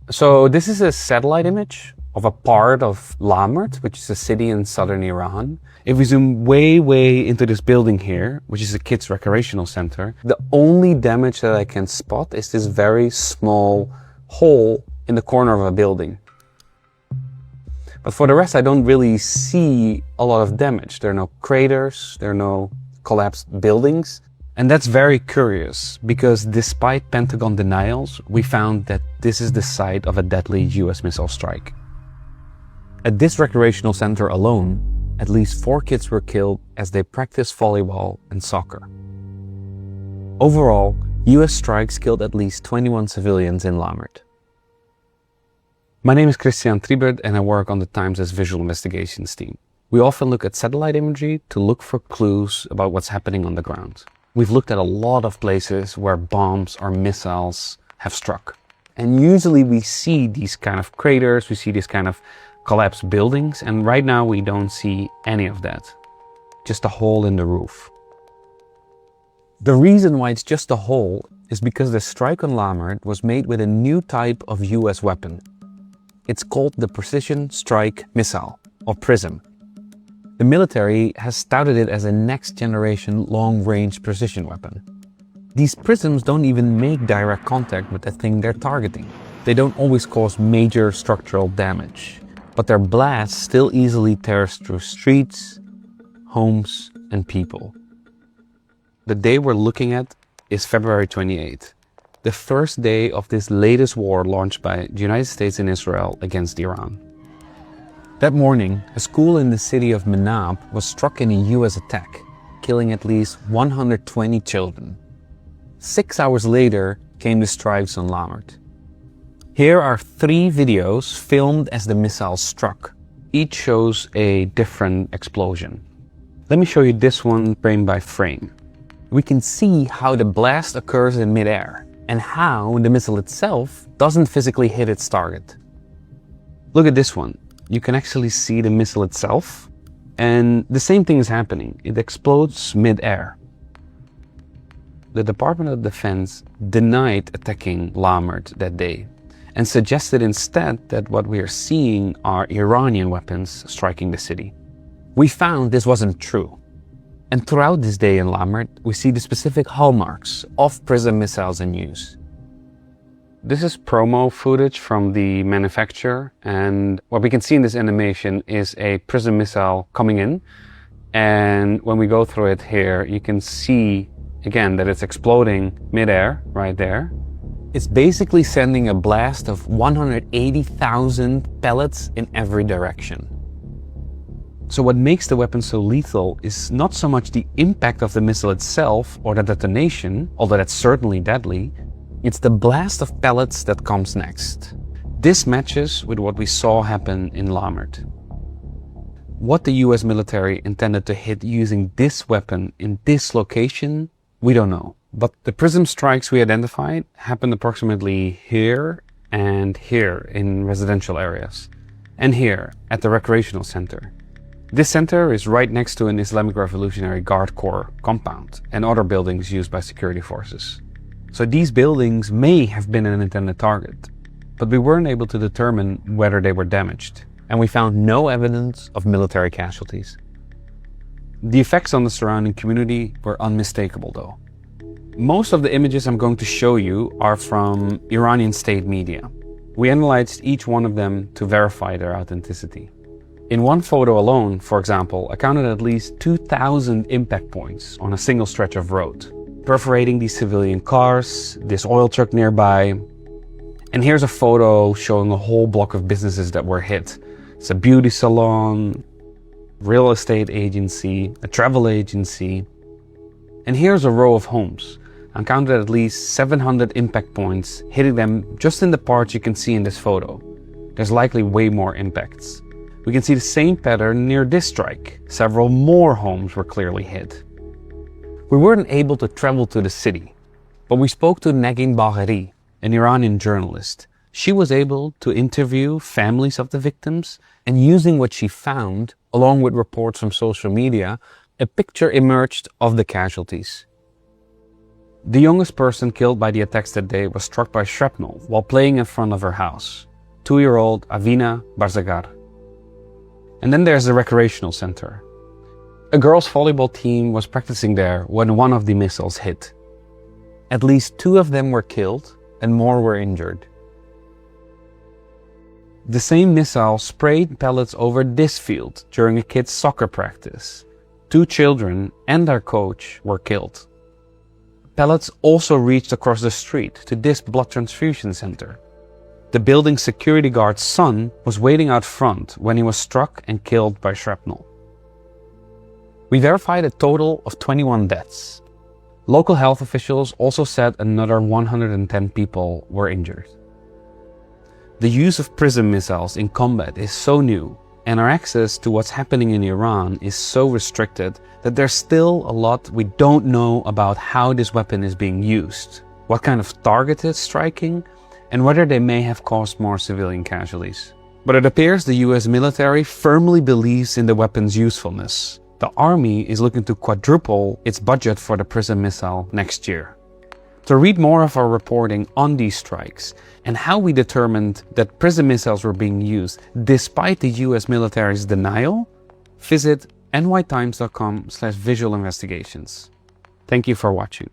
So this is a satellite image of a part of Lamerd, which is a city in southern Iran. If we zoom way into this building here, which is a kids recreational center, the only damage that I can spot is this very small hole in the corner of a building. But for the rest, I don't really see a lot of damage. There are no craters, there are no collapsed buildings. And that's very curious, because despite Pentagon denials, we found that this is the site of a deadly US missile strike. At this recreational center alone, at least 4 kids were killed as they practiced volleyball and soccer. Overall, US strikes killed at least 21 civilians in Lamerd. My name is Christian Triebert and I work on the Times' Visual Investigations team. We often look at satellite imagery to look for clues about what's happening on the ground. We've looked at a lot of places where bombs or missiles have struck. And usually we see these kind of craters, we see these kind of collapsed buildings, and right now we don't see any of that. Just a hole in the roof. The reason why it's just a hole is because the strike on Lamerd was made with a new type of US weapon. It's called the Precision Strike Missile, or PrSM. The military has touted it as a next-generation long-range precision weapon. These PrSMs don't even make direct contact with the thing they're targeting. They don't always cause major structural damage, but their blast still easily tears through streets, homes, and people. The day we're looking at is February 28th, the first day of this latest war launched by the United States and Israel against Iran. That morning, a school in the city of Lamerd was struck in a US attack, killing at least 120 children. 6 hours later came the strikes on Lamerd. Here are 3 videos filmed as the missile struck. Each shows a different explosion. Let me show you this one frame by frame. We can see how the blast occurs in midair and how the missile itself doesn't physically hit its target. Look at this one. You can actually see the missile itself, and the same thing is happening. It explodes mid-air. The Department of Defense denied attacking Lamerd that day and suggested instead that what we are seeing are Iranian weapons striking the city. We found this wasn't true. And throughout this day in Lamerd, we see the specific hallmarks of PrSM missiles in use. This is promo footage from the manufacturer, and what we can see in this animation is a PrSM missile coming in, and when we go through it here, you can see again that it's exploding mid-air right there. It's basically sending a blast of 180,000 pellets in every direction. So what makes the weapon so lethal is not so much the impact of the missile itself or the detonation, although that's certainly deadly. It's the blast of pellets that comes next. This matches with what we saw happen in Lamerd. What the US military intended to hit using this weapon in this location, we don't know. But the PrSM strikes we identified happened approximately here and here in residential areas, and here at the recreational center. This center is right next to an Islamic Revolutionary Guard Corps compound and other buildings used by security forces. So these buildings may have been an intended target, but we weren't able to determine whether they were damaged, and we found no evidence of military casualties. The effects on the surrounding community were unmistakable though. Most of the images I'm going to show you are from Iranian state media. We analyzed each one of them to verify their authenticity. In one photo alone, for example, I counted at least 2,000 impact points on a single stretch of road, perforating these civilian cars, this oil truck nearby. And here's a photo showing a whole block of businesses that were hit. It's a beauty salon, real estate agency, a travel agency. And here's a row of homes. I counted at least 700 impact points hitting them just in the parts you can see in this photo. There's likely way more impacts. We can see the same pattern near this strike. Several more homes were clearly hit. We weren't able to travel to the city, but we spoke to Negin Bagheri, an Iranian journalist. She was able to interview families of the victims, and using what she found, along with reports from social media, a picture emerged of the casualties. The youngest person killed by the attacks that day was struck by shrapnel while playing in front of her house, 2-year-old Avina Barzagar. And then there's the recreational center. A girls' volleyball team was practicing there when one of the missiles hit. At least 2 of them were killed and more were injured. The same missile sprayed pellets over this field during a kid's soccer practice. 2 children and their coach were killed. Pellets also reached across the street to this blood transfusion center. The building's security guard's son was waiting out front when he was struck and killed by shrapnel. We verified a total of 21 deaths. Local health officials also said another 110 people were injured. The use of PRISM missiles in combat is so new, and our access to what's happening in Iran is so restricted that there's still a lot we don't know about how this weapon is being used, what kind of target it's striking, and whether they may have caused more civilian casualties. But it appears the US military firmly believes in the weapon's usefulness. The army is looking to quadruple its budget for the PRISM missile next year. To read more of our reporting on these strikes and how we determined that PRISM missiles were being used despite the US military's denial, visit nytimes.com/visualinvestigations. Thank you for watching.